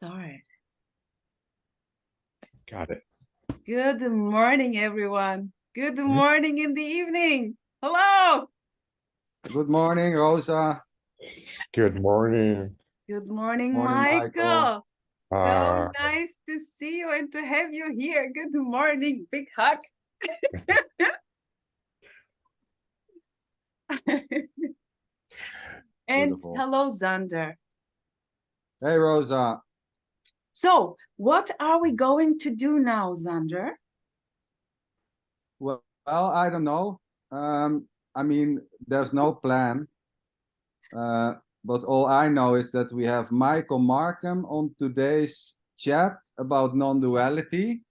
Start. Got it. Good morning, everyone. Good morning in the evening. Hello. Good morning, Rosa. Good morning. Good morning, Morning, Michael. Michael. So Uh, nice to see you and to have you here. Good morning. Big hug. And Beautiful. hello, Zander. Hey, Rosa. So, what are we going to do now, Zander? Well, I don't know. I mean, there's no plan. Uh, but all I know is that we have Michael Markham on today's chat about non-duality.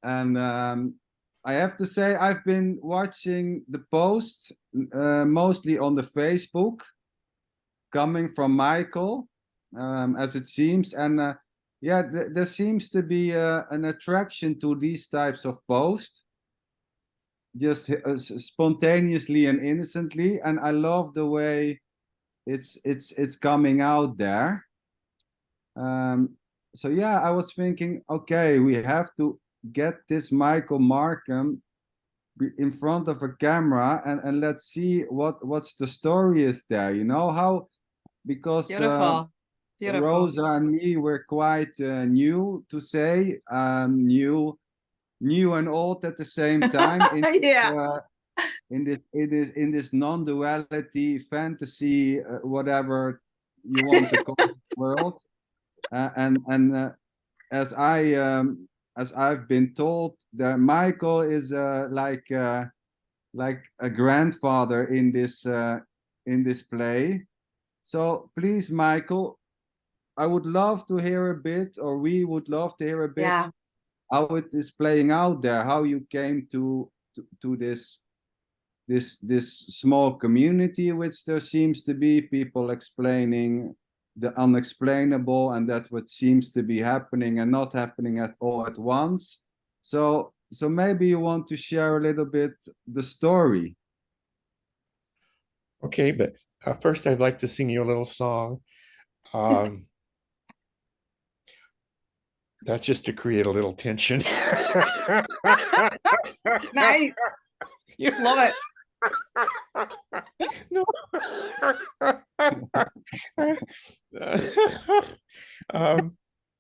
And I have to say, I've been watching the post mostly on the Facebook coming from Michael, as it seems. And yeah, there seems to be an attraction to these types of posts, just spontaneously and innocently. And I love the way it's coming out there. Um, so yeah, I was thinking, okay, we have to get this Michael Markham in front of a camera and let's see what's the story is there. You know how because Beautiful. Beautiful. Rosa and me were quite new to say, new and old at the same time Yeah. in this non-duality fantasy, whatever you want to call it, world. And as as I've been told, that Michael is like a grandfather in this play. So please, Michael, I would love to hear a bit, or we would love to hear a bit Yeah. how it is playing out there, how you came to this small community, which there seems to be people explaining the unexplainable, and that what seems to be happening and not happening at all at once. So maybe you want to share a little bit the story. okay, but first I'd like to sing you a little song. Um, that's just to create a little tension. Nice. Love it. No.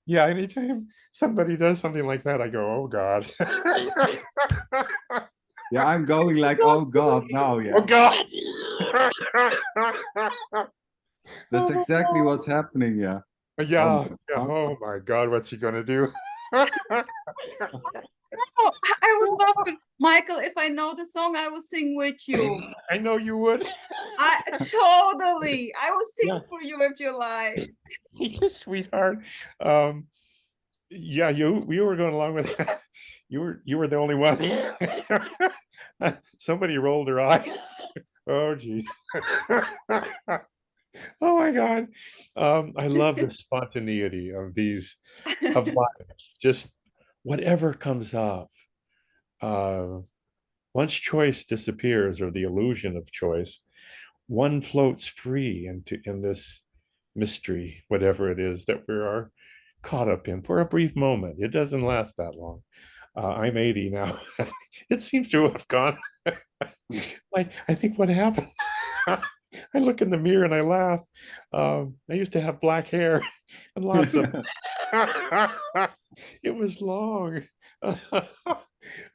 Yeah, anytime somebody does something like that, I go, oh God. Yeah, I'm going like, So oh God, sweet. now, Oh yeah. God. That's exactly what's happening, yeah. Yeah, my yeah. God. Oh my God, what's he gonna do? Oh, I would love to, Michael. If I know the song, I will sing with you. I know you would. I totally. I will sing Yeah. for you if you like. You sweetheart. Um, yeah, you were going along with that. You were the only one. Somebody rolled their eyes. Oh gee. Oh my God. I love the spontaneity of these of life. Just whatever comes up. Uh, once choice disappears or the illusion of choice, one floats free in this mystery, whatever it is that we are caught up in for a brief moment. It doesn't last that long. I'm 80 now. It seems to have gone. Like, I think what happened, I look in the mirror and I laugh. I used to have black hair and lots of, it was long.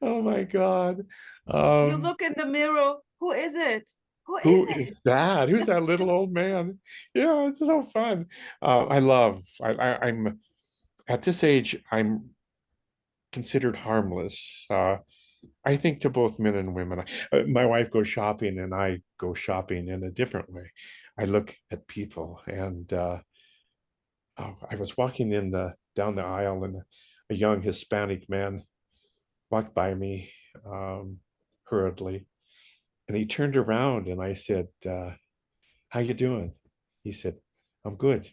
Oh my God. You Um, look in the mirror. Who is it? Who is who is it? that? Who's that little old man? Yeah, it's so fun. I'm at this age, I'm considered harmless. I think to both men and women. My wife goes shopping and I go shopping in a different way. I look at people and I was walking down the aisle and a young Hispanic man walked by me hurriedly and he turned around and I said, how you doing? He said, I'm good.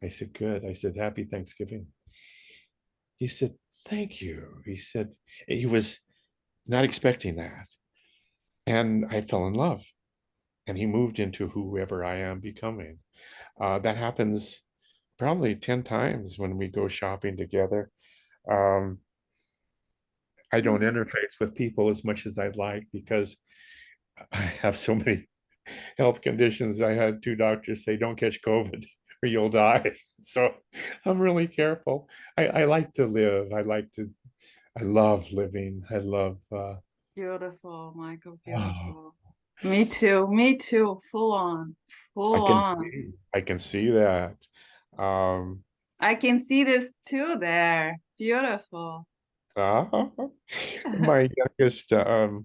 I said, good. I said, happy Thanksgiving. He said, thank you. He said, he was not expecting that. And I fell in love. And he moved into whoever I am becoming. That happens probably 10 times when we go shopping together. Um, I don't interface with people as much as I'd like because I have so many health conditions. I had two doctors say, don't catch COVID or you'll die. So I'm really careful. I like to live. I love living. I love, Beautiful, Michael, oh, beautiful. Me too, full on. I can see that. Um, I can see this too there. Beautiful. uh, my youngest, not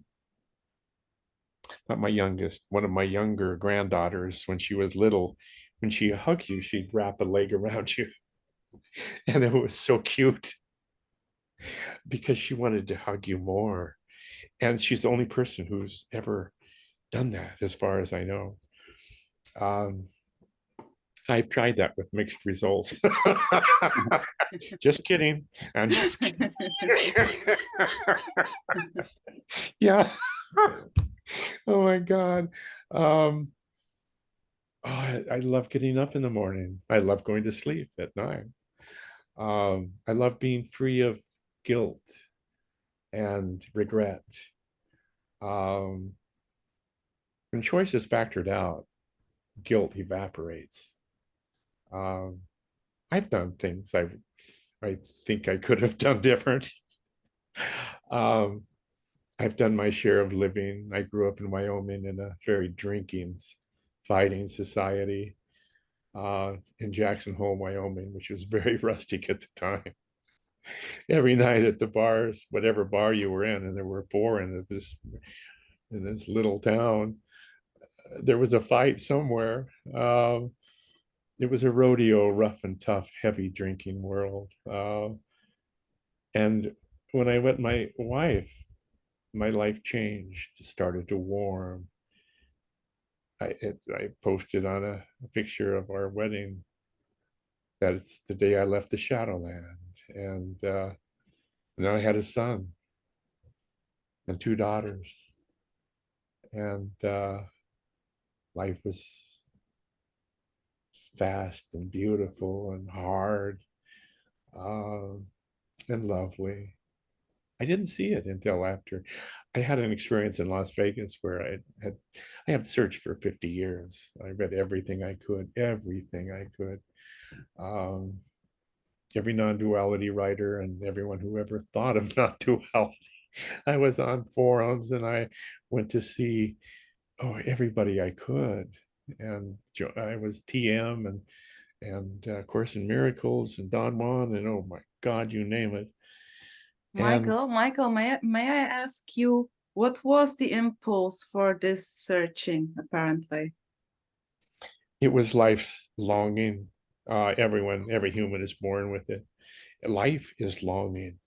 my youngest, one of my younger granddaughters, when she was little, when she hugged you, she'd wrap a leg around you. And it was so cute because she wanted to hug you more. And she's the only person who's ever done that, as far as I know. Um, I've tried that with mixed results. Just kidding. I'm just kidding. Yeah. Oh my God. Um, oh, I love getting up in the morning. I love going to sleep at night. I love being free of guilt and regret. Um, when choice is factored out, guilt evaporates. Um, I've done things I think I could have done different. Um, I've done my share of living. I grew up in Wyoming in a very drinking, fighting society in Jackson Hole, Wyoming, which was very rustic at the time. Every night at the bars, whatever bar you were in, and there were four in this little town, there was a fight somewhere. It was a rodeo, rough and tough, heavy drinking world. And when I met my wife, my life changed, started to warm. I posted on a picture of our wedding that it's the day I left the Shadowland. And then I had a son and two daughters. And life was fast and beautiful and hard uh, and lovely. I didn't see it until after I had an experience in Las Vegas where I had searched for 50 years. I read everything I could. Um, every non-duality writer and everyone who ever thought of non-duality. I was on forums and I went to see everybody I could. And I was TM and Course in Miracles and Don Juan and oh my God, you name it. And Michael, may I ask you, what was the impulse for this searching, apparently? it was life's longing. Every human is born with it. Life is longing.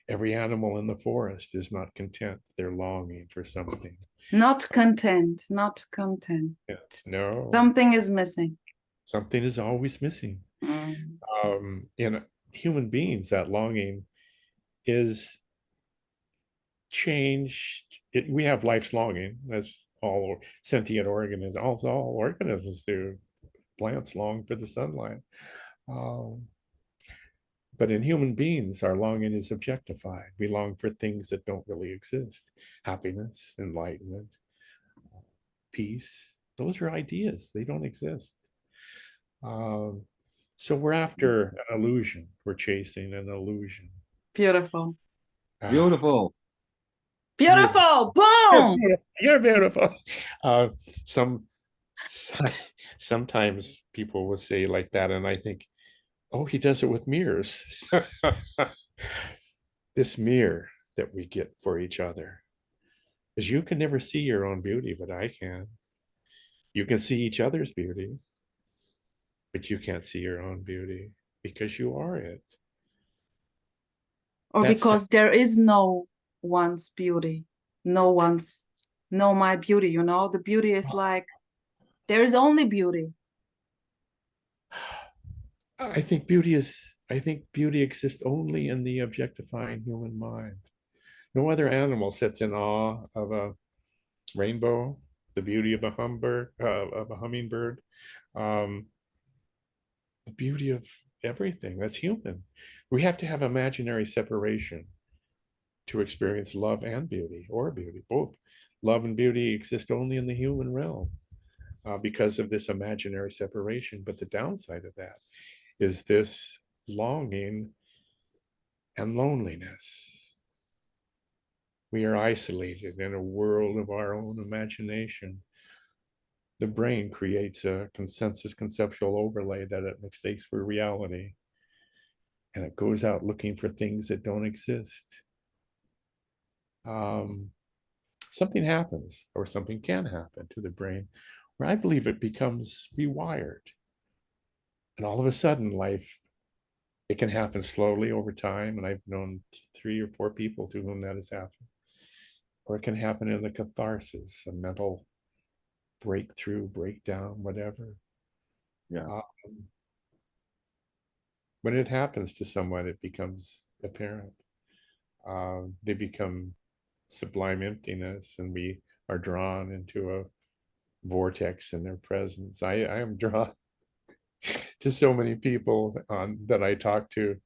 Every animal in the forest is not content. They're longing for something. Not content, not content. Yeah, no, Something is missing. something is always missing. Mm. In human beings, that longing is changed. We have life's longing, as all sentient organisms, also all organisms do. Plants long for the sunlight. Um, but in human beings, our longing is objectified. We long for things that don't really exist: happiness, enlightenment, peace. Those are ideas, they don't exist. Um, so we're after an illusion, we're chasing an illusion. Beautiful. Ah, Beautiful. you're, Beautiful. you're Boom. beautiful. You're beautiful. Uh, some sometimes people will say like that, and I think, oh, he does it with mirrors. This mirror that we get for each other, because you can never see your own beauty, but I can. You can see each other's beauty, but you can't see your own beauty because you are it. Or That's because there is no one's beauty, no one's, no my beauty, you know? The beauty is like, there is only beauty. I think beauty exists only in the objectifying human mind. No other animal sits in awe of a rainbow, the beauty of a hummingbird. Um, the beauty of everything that's human. We have to have imaginary separation to experience love and beauty, or beauty, both. Love and beauty exist only in the human realm because of this imaginary separation. But the downside of that is this longing and loneliness. We are isolated in a world of our own imagination. The brain creates a consensus conceptual overlay that it mistakes for reality, and it goes out looking for things that don't exist. Something happens, or something can happen to the brain, where I believe it becomes rewired. And all of a sudden, life, it can happen slowly over time. And I've known 3 or 4 people to whom that has happened. Or it can happen in the catharsis, a mental breakthrough, breakdown, whatever. Yeah. When it happens to someone, it becomes apparent. They become sublime emptiness, and we are drawn into a vortex in their presence. I am drawn to so many people that I talk to,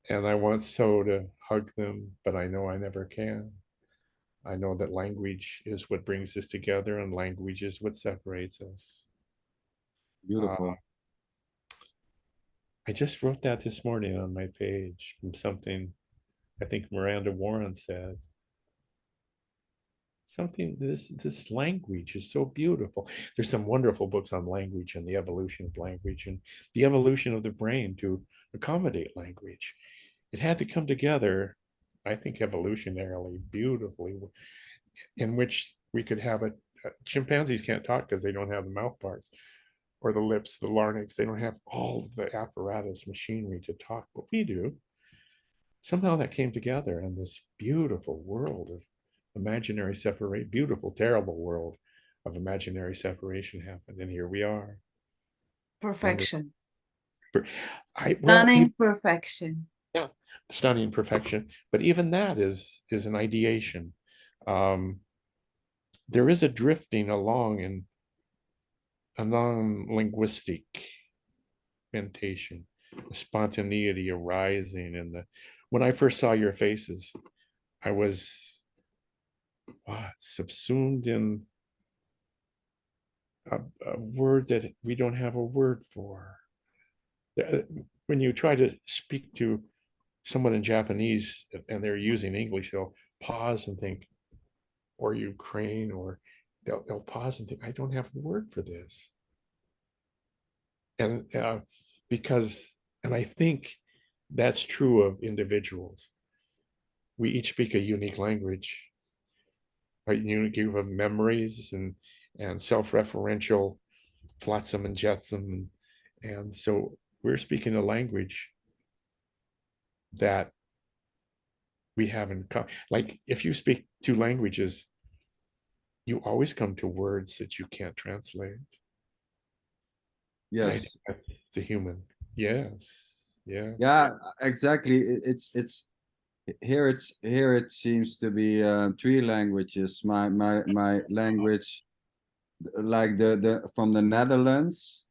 and I want so to hug them, but I know I never can. I know that language is what brings us together, and language is what separates us. Beautiful. I just wrote that this morning on my page from something I think Miranda Warren said. Something, this language is so beautiful. There's some wonderful books on language and the evolution of language and the evolution of the brain to accommodate language. It had to come together, I think, evolutionarily beautifully, in which we could have chimpanzees can't talk because they don't have the mouth parts or the lips, the larynx. They don't have all the apparatus machinery to talk, but we do. Somehow that came together, and this beautiful world of imaginary separation, beautiful, terrible world of imaginary separation happened. And here we are. Perfection. Well, Perfection. yeah, stunning perfection. But even that is an ideation. There is a drifting along in a non-linguistic mentation, a spontaneity arising in the. When I first saw your faces, I was subsumed in a word that we don't have a word for. When you try to speak to someone in Japanese and they're using English, they'll pause and think, or Ukraine, or they'll pause and think, I don't have a word for this. And and I think that's true of individuals. We each speak a unique language, a unique group of memories and self-referential flotsam and jetsam. And so we're speaking a language that we have in common. Like if you speak 2 languages, you always come to words that you can't translate. Yes. That's the human. Yes. Yeah. Yeah, exactly. It's here. It seems to be 3 languages. My language, like the from the Netherlands,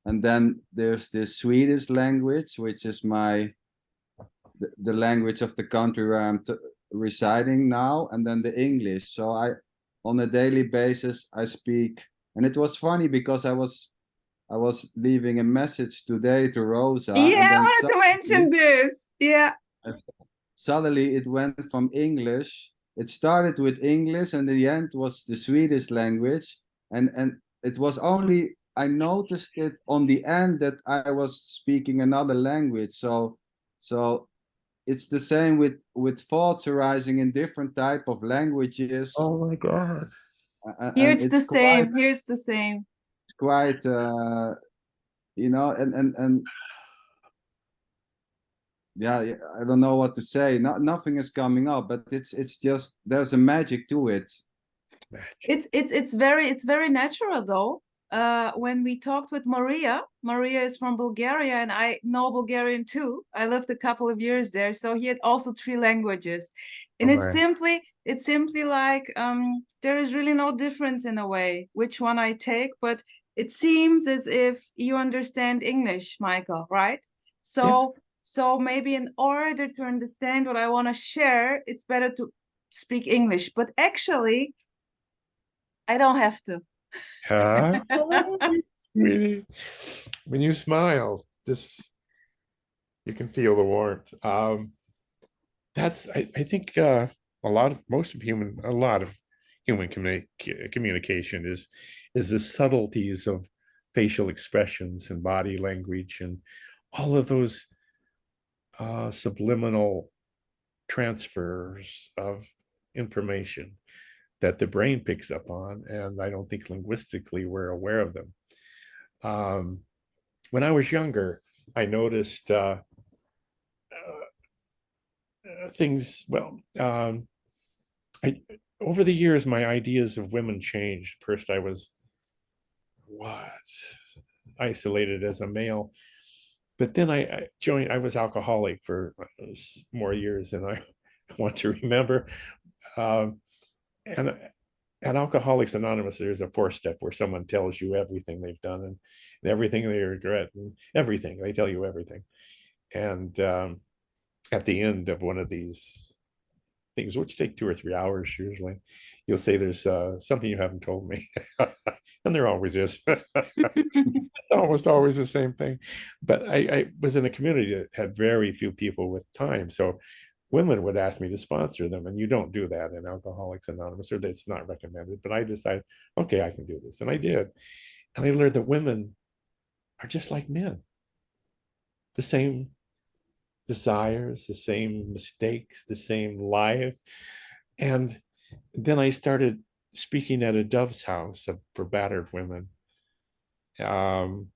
and then there's the Swedish language, which is the language of the country where I'm residing now, and then the English. So on a daily basis, I speak, and it was funny because I was leaving a message today to Rosa, Yeah, and I then wanted to mention this. Yeah. suddenly it went from English. It started with English, and the end was the Swedish language, and it was only I noticed it on the end that I was speaking another language. So it's the same with thoughts arising in different type of languages, Oh my God. Here and it's the same. Here's the same. quite and yeah, I don't know what to say. Nothing is coming up, but it's just there's a magic to it. It's very natural though. When we talked with Maria is from Bulgaria, and I know Bulgarian too. I lived a couple of years there, so he had also 3 languages, and it's simply like there is really no difference in a way which one I take, but it seems as if you understand English, Michael, right? Yeah. So maybe in order to understand what I want to share, it's better to speak English. But actually, I don't have to. Ah, sweetie. When you smile, this you can feel the warmth. That's I think a lot of a lot of human communication is the subtleties of facial expressions and body language and all of those subliminal transfers of information that the brain picks up on, and I don't think linguistically we're aware of them. When I was younger, I noticed things. Well, I over the years, my ideas of women changed. First, I was what isolated as a male, but then I joined. I was alcoholic for more years than I want to remember. Um, and at Alcoholics Anonymous, there's a 4-step where someone tells you everything they've done and everything they regret and everything. They tell you everything. And at the end of one of these things, which take 2 or 3 hours usually, you'll say there's something you haven't told me. And there always is. It's almost always the same thing. But I was in a community that had very few people with time. So women would ask me to sponsor them, and you don't do that in Alcoholics Anonymous, or it's not recommended. But I decided, okay, I can do this, and I did. And I learned that women are just like men, the same desires, the same mistakes, the same life. And then I started speaking at a Dove's house for battered women. Um,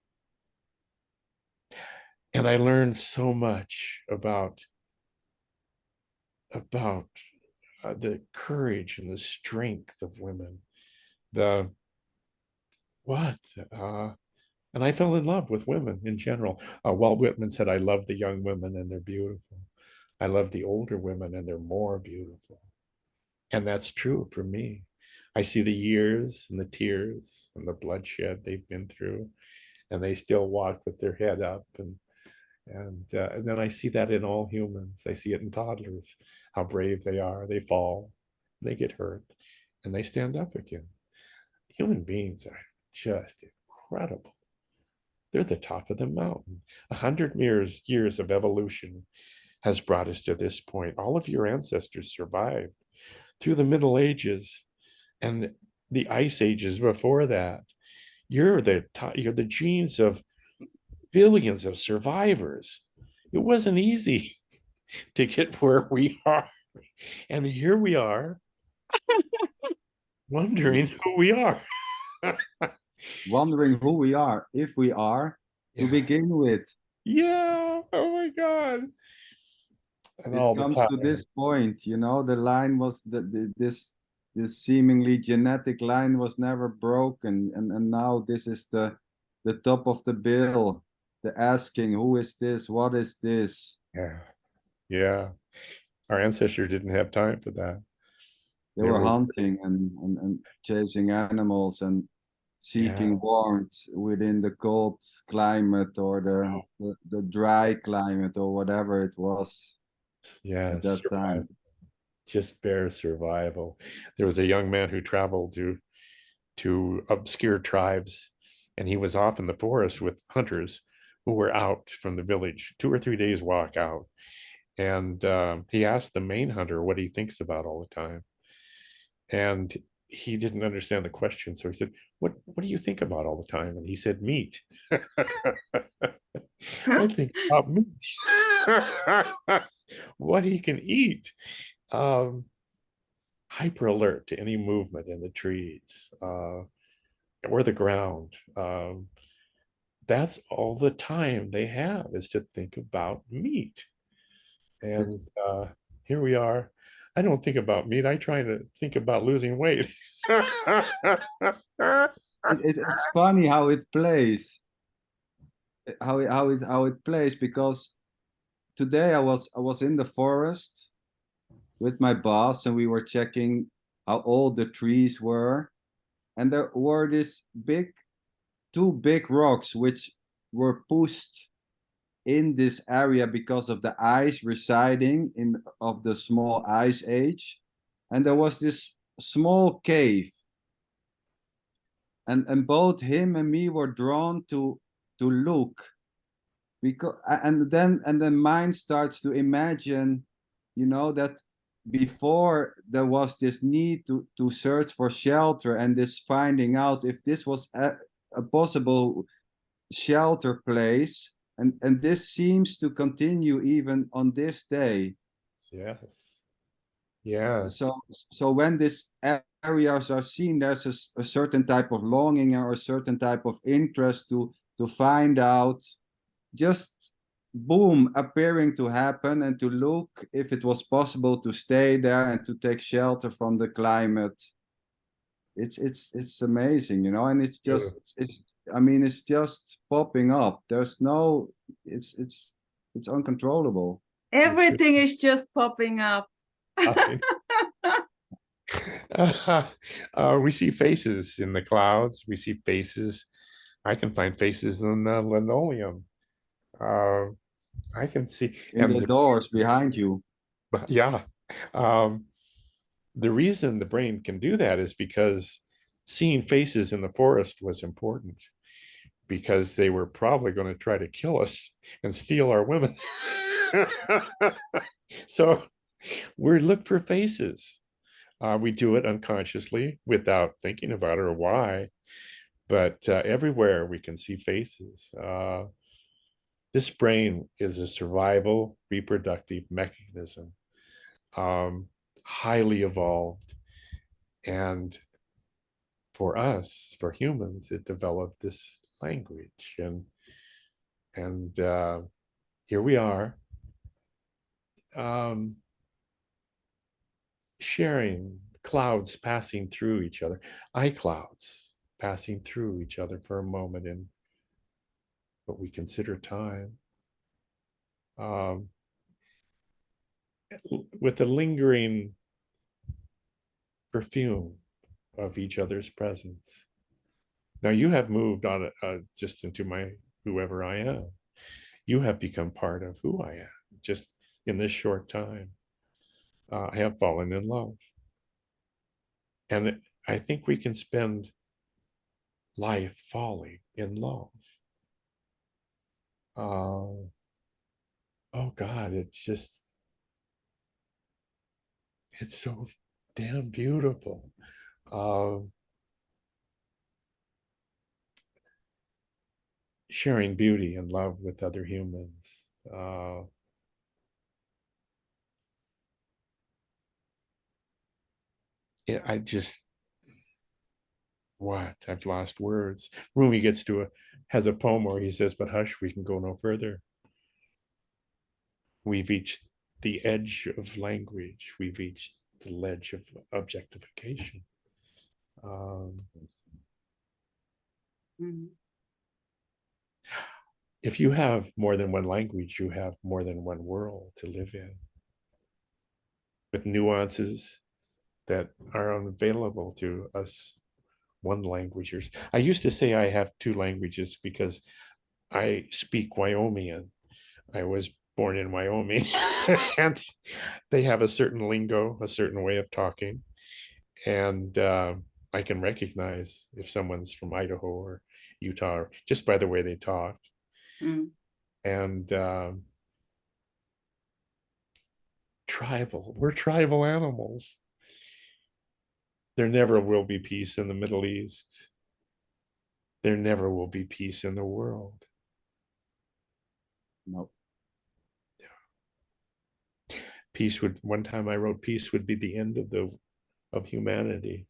and I learned so much about the courage and the strength of women. The what? And I fell in love with women in general. Walt Whitman said, "I love the young women and they're beautiful. I love the older women and they're more beautiful." And that's true for me. I see the years and the tears and the bloodshed they've been through, and they still walk with their head up. And then I see that in all humans. I see it in toddlers, how brave they are. They fall, they get hurt, and they stand up again. Human beings are just incredible. They're the top of the mountain. 100 years of evolution has brought us to this point. All of your ancestors survived through the Middle Ages and the ice ages before that. You're the genes of billions of survivors. It wasn't easy to get where we are. And here we are wondering who we are. Wondering who we are, if we are, to Yeah. begin with. Yeah. Oh my God. And It all the comes to this time. point, the line was this seemingly genetic line was never broken, and now this is the top of the bill, the asking, who is this, what is this? Yeah. Yeah. Our ancestors didn't have time for that. They They were were, hunting and chasing animals and yeah. seeking warmth within the cold climate or the dry climate or whatever it was at Yes. that time. Just bare survival. There was a young man who traveled to obscure tribes, and he was off in the forest with hunters who were out from the village, 2 or 3 days walk out. And he asked the main hunter what he thinks about all the time, and he didn't understand the question. So he said, "What do you think about all the time?" And he said, "Meat." I think about meat. What he can eat. Um, Hyper alert to any movement in the trees or the ground. That's all the time they have is to think about meat. It's And here we are. I don't think about meat. I try to think about losing weight. it's funny how it plays, how it plays, because today I was in the forest with my boss and we were checking how old the trees were, and there were these big two big rocks which were pushed in this area because of the ice residing in of the small ice age, and there was this small cave, and both him and me were drawn to look, because and then mind starts to imagine, that before there was this need to search for shelter, and this finding out if this was a possible shelter place, and this seems to continue even on this day. Yes. Yes. So when these areas are seen, there's a certain type of longing or a certain type of interest to find out, just boom, appearing to happen, and to look if it was possible to stay there and to take shelter from the climate. It's amazing, and it's True. just it's just popping up. There's no, it's uncontrollable. Everything is just popping up. We see faces in the clouds. We see faces. I can find faces in the linoleum. I can see, In the doors behind you. yeah. Um, the reason the brain can do that is because seeing faces in the forest was important, because they were probably going to try to kill us and steal our women. So we look for faces. We do it unconsciously without thinking about it or why, but everywhere we can see faces. This brain is a survival reproductive mechanism, highly evolved. And for us, for humans, it developed this language. And here we are, sharing clouds passing through each other, eye clouds passing through each other for a moment in what we consider time, with the lingering perfume of each other's presence. Now you have moved on just into my whoever I am. You have become part of who I am just in this short time. I have fallen in love. And I think we can spend life falling in love. Oh God, it's so damn beautiful. Sharing beauty and love with other humans. I just, what? I've lost words. Rumi has a poem where he says, "But hush, we can go no further. We've reached the edge of language. We've reached the ledge of objectification." If you have more than one language, you have more than one world to live in, with nuances that are unavailable to us one languagers. I used to say I have two languages because I speak Wyomingian. I was born in Wyoming, and they have a certain lingo, a certain way of talking, and I can recognize if someone's from Idaho or Utah just by the way they talk. And we're tribal animals. There never will be peace in the Middle East. There never will be peace in the world. Nope. One time I wrote, peace would be the end of humanity.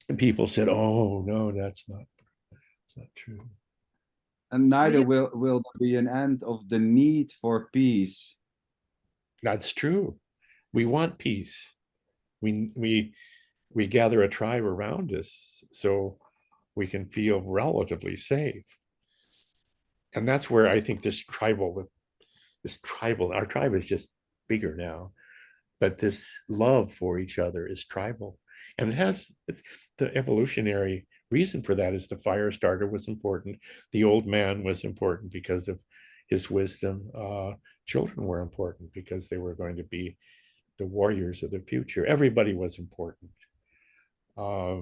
And people said, "Oh no, that's not true." And neither will there be an end of the need for peace. That's true. We want peace. We gather a tribe around us so we can feel relatively safe. And that's where I think our tribe is just bigger now, but this love for each other is tribal. And it's the evolutionary reason for that is the fire starter was important. The old man was important because of his wisdom. Children were important because they were going to be the warriors of the future. Everybody was important. A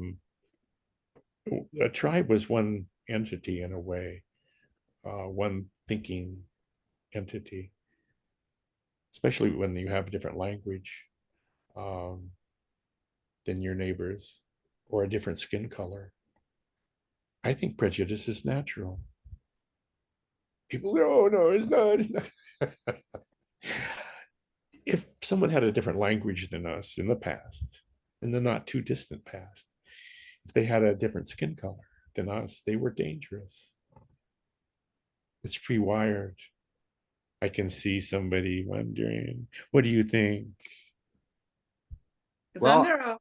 tribe was one entity in a way, one thinking entity, especially when you have a different language than your neighbors or a different skin color. I think prejudice is natural. People go, oh, no, it's not. It's not. If someone had a different language than us in the past, in the not too distant past, if they had a different skin color than us, they were dangerous. It's pre-wired. I can see somebody wondering, what do you think? Well, Xander,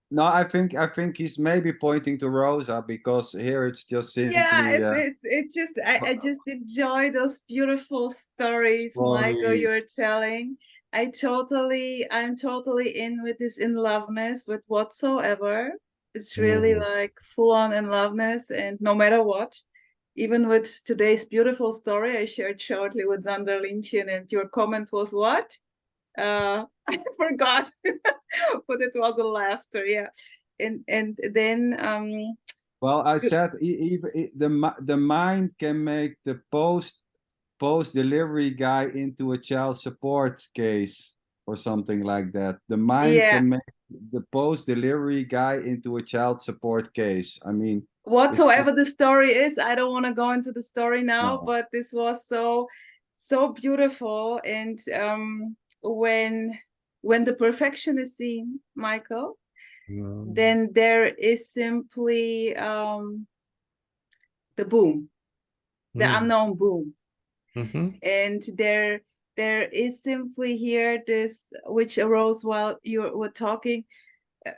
no, I think he's maybe pointing to Rosa because here it's just yeah, simply it's just I just enjoy those beautiful stories, Michael, story. you're telling. I'm totally in with this in loveness with whatsoever. It's really Mm. like full on in loveness, and no matter what, even with today's beautiful story I shared shortly with Xander Linchin, and your comment was what? I forgot, but it was a laughter, yeah. And then Well, I said even the mind can make the post delivery guy into a child support case or something like that. The mind yeah, can make the post delivery guy into a child support case. I mean, it's whatsoever the story is, I don't want to go into the story now, no. but this was so beautiful. And when the perfection is seen, Michael, Mm. then there is simply the boom, the Mm. unknown boom. Mm-hmm. And there is simply here this which arose while you were talking.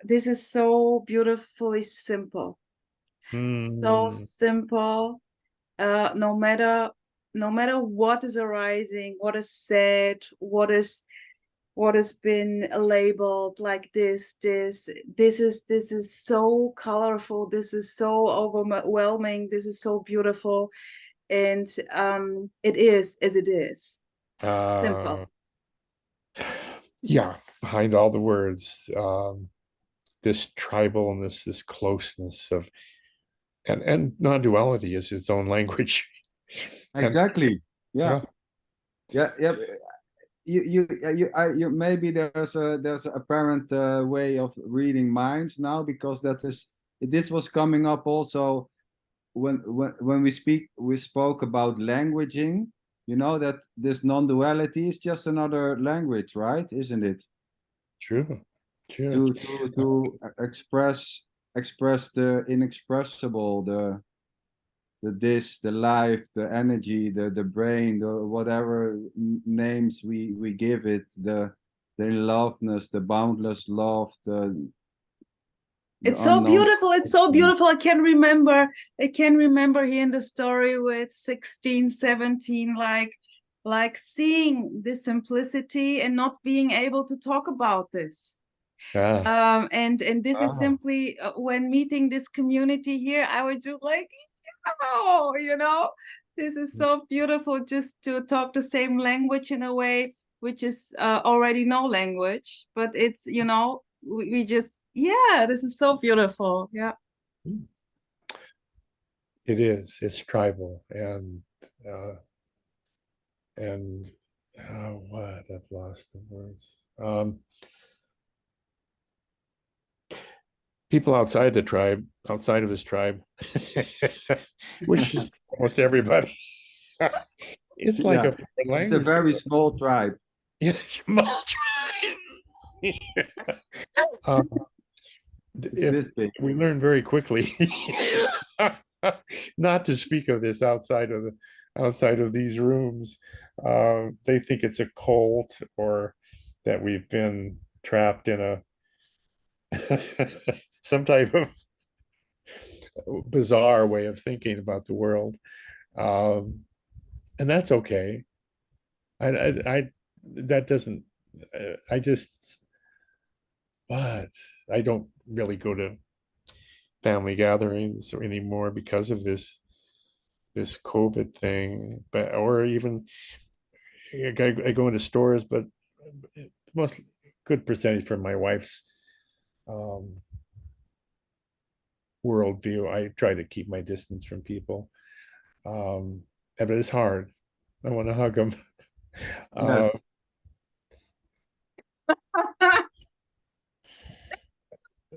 This is so beautifully simple, so Mm. simple. No matter what is arising, what is said, what has been labeled like this is so colorful, this is so overwhelming, this is so beautiful, and it is as it is, simple. Uh, yeah, behind all the words, this tribalness, this closeness of, and non-duality is its own language. And Exactly. Yeah. yeah, Yeah. Yeah. You maybe there's a apparent way of reading minds now because this was coming up also when we spoke about languaging, that this non-duality is just another language, right? Isn't it? true, true. To express the inexpressible, the this, the life, the energy, the brain, the whatever names we give it, the loveness, the boundless love, the It's so unknown. beautiful. It's so beautiful. I can remember hearing the story with 16, 17, like seeing this simplicity and not being able to talk about this. Ah, And this is ah. simply when meeting this community here, I was just like, oh, this is so beautiful just to talk the same language in a way, which is already no language, but it's, we just, yeah, this is so beautiful. Yeah. It is. It's tribal, uh, and what? I've lost the words. People outside the tribe, outside of this tribe, which is almost everybody. It's like Yeah, a foreign it's a language. very small tribe. It's a small tribe. Um, It's if this big. we learn very quickly not to speak of this outside of these rooms, they think it's a cult or that we've been trapped in a some type of bizarre way of thinking about the world, um, and that's okay. I that doesn't. I just, but I don't really go to family gatherings anymore because of this COVID thing. But or even I go into stores, but most good percentage from my wife's um, worldview. I try to keep my distance from people, but it's hard. I want to hug them. Uh, Yes.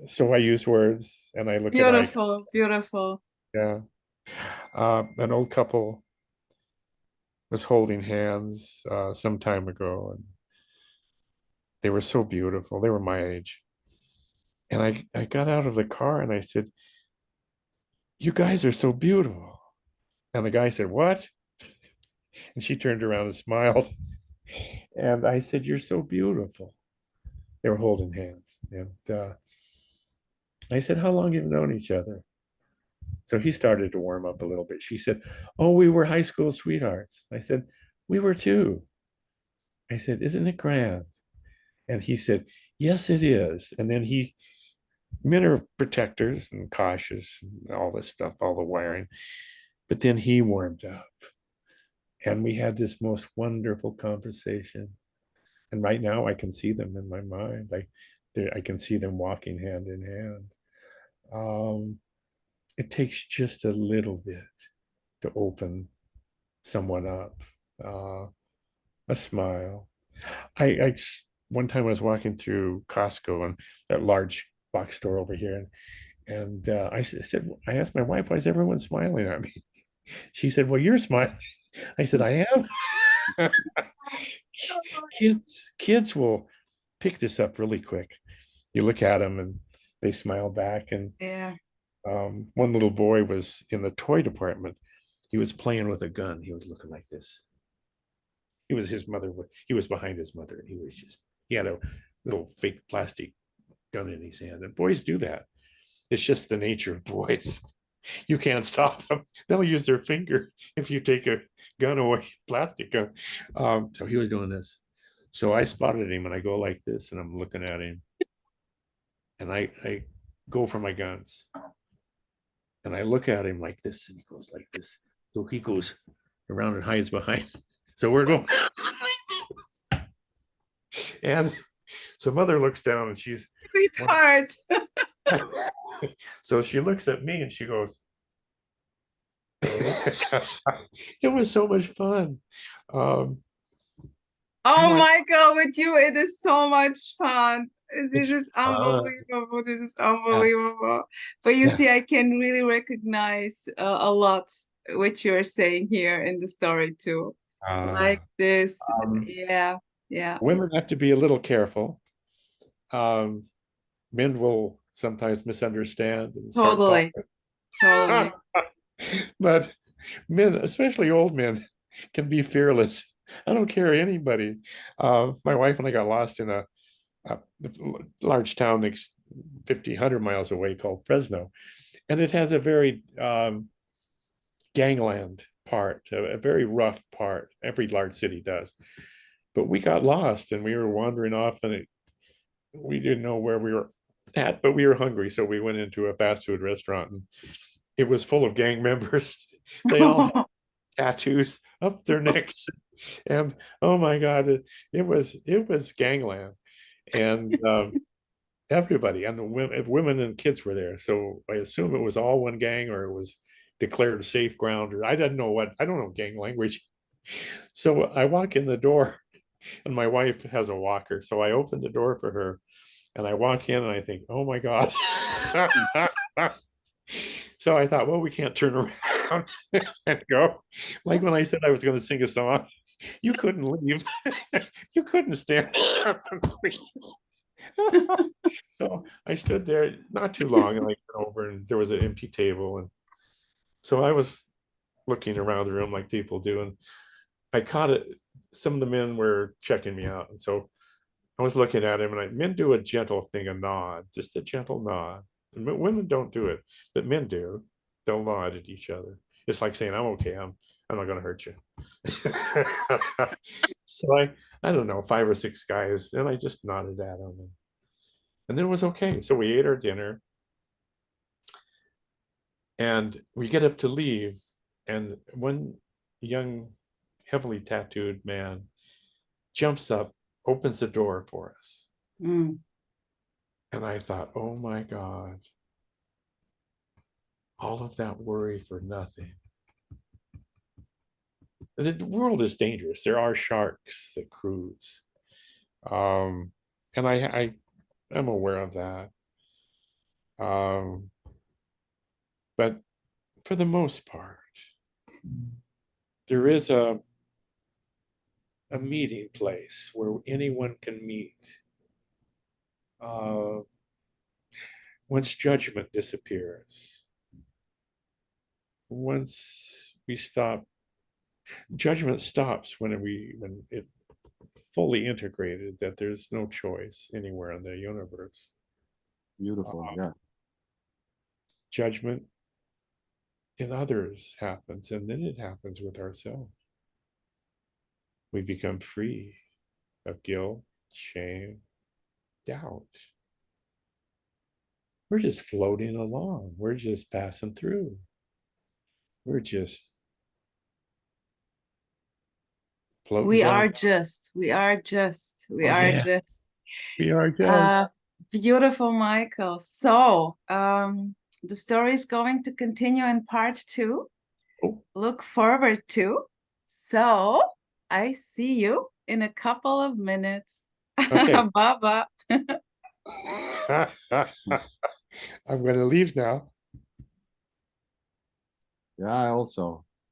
so I use words and I look at eye. Beautiful, beautiful. Yeah. An old couple was holding hands some time ago, and they were so beautiful. They were my age. And I got out of the car and I said, "You guys are so beautiful." And the guy said, "What?" And she turned around and smiled. And I said, "You're so beautiful." They were holding hands. And I said, "How long have you known each other?" So he started to warm up a little bit. She said, "Oh, we were high school sweethearts." I said, "We were too." I said, "Isn't it grand?" And he said, "Yes, it is." And then men are protectors and cautious and all this stuff, all the wiring. But then he warmed up and we had this most wonderful conversation. And right now I can see them in my mind. I can see them walking hand in hand. It takes just a little bit to open someone up. Uh, a smile. I one time I was walking through Costco and that large box store over here, and said, I asked my wife, "Why is everyone smiling at me?" She said, "Well, you're smiling." I said, "I am." Kids will pick this up really quick. You look at them and they smile back. And Yeah. one little boy was in the toy department. He was playing with a gun. He was looking like this. He was his mother. He was behind his mother, and he had a little fake plastic gun in his hand. And boys do that. It's just the nature of boys. You can't stop them. They'll use their finger if you take a gun away, plastic gun. So he was doing this. So I spotted him and I go like this and I'm looking at him and I go for my guns and I look at him like this and he goes like this. So he goes around and hides behind. So we're going. And so mother looks down and she's Sweetheart. so she looks at me and she goes, it was so much fun. Um, Oh want, my God, with you, it is so much fun. This it's is fun. unbelievable. This is Yeah, unbelievable. But you yeah. see, I can really recognize a lot what you're saying here in the story too. Uh, Like this. Um, Yeah, yeah. women have to be a little careful. Um, Men will sometimes misunderstand and start Totally, talking. totally. But men, especially old men, can be fearless. I don't care anybody. My wife and I got lost in a large town next 50, 100 miles away called Fresno. And it has a very gangland part, a very rough part. Every large city does. But we got lost and we were wandering off and we didn't know where we were at, but we were hungry. So we went into a fast food restaurant and it was full of gang members. They all had tattoos up their necks. And oh my God, it was gangland. And everybody and the women and kids were there. So I assume it was all one gang or it was declared safe ground or I don't know gang language. So I walk in the door and my wife has a walker. So I open the door for her and I walk in and I think, oh my God. So I thought, well, we can't turn around and go. Like when I said I was going to sing a song, you couldn't leave. You couldn't stand up and leave. So I stood there not too long and I went over and there was an empty table. And so I was looking around the room like people do. And I caught it. Some of the men were checking me out. And so I was looking at him and men do a gentle thing, a nod, just a gentle nod. And women don't do it, but men do. They'll nod at each other. It's like saying, I'm okay. I'm not going to hurt you. So I don't know, 5 or 6 guys, and I just nodded at them. And then it was okay. So we ate our dinner. And we get up to leave, and one young, heavily tattooed man jumps up, opens the door for us. Mm. And I thought, oh my God, all of that worry for nothing. The world is dangerous. There are sharks that cruise. And I'm aware of that. But for the most part, there is a meeting place where anyone can meet. Once judgment disappears, once we stop, judgment stops when it fully integrated, that there's no choice anywhere in the universe. Beautiful. Yeah. Judgment in others happens, and then it happens with ourselves. We become free of guilt, shame, doubt. We're just floating along. We're just passing through. We're just floating We down. are just, we are just, we Oh, are yeah. just. We are just. Beautiful, Michael. So, the story is going to continue in part 2. Oh. Look forward to. So, I see you in a couple of minutes. Okay. Bye-bye. I'm going to leave now. Yeah, I also.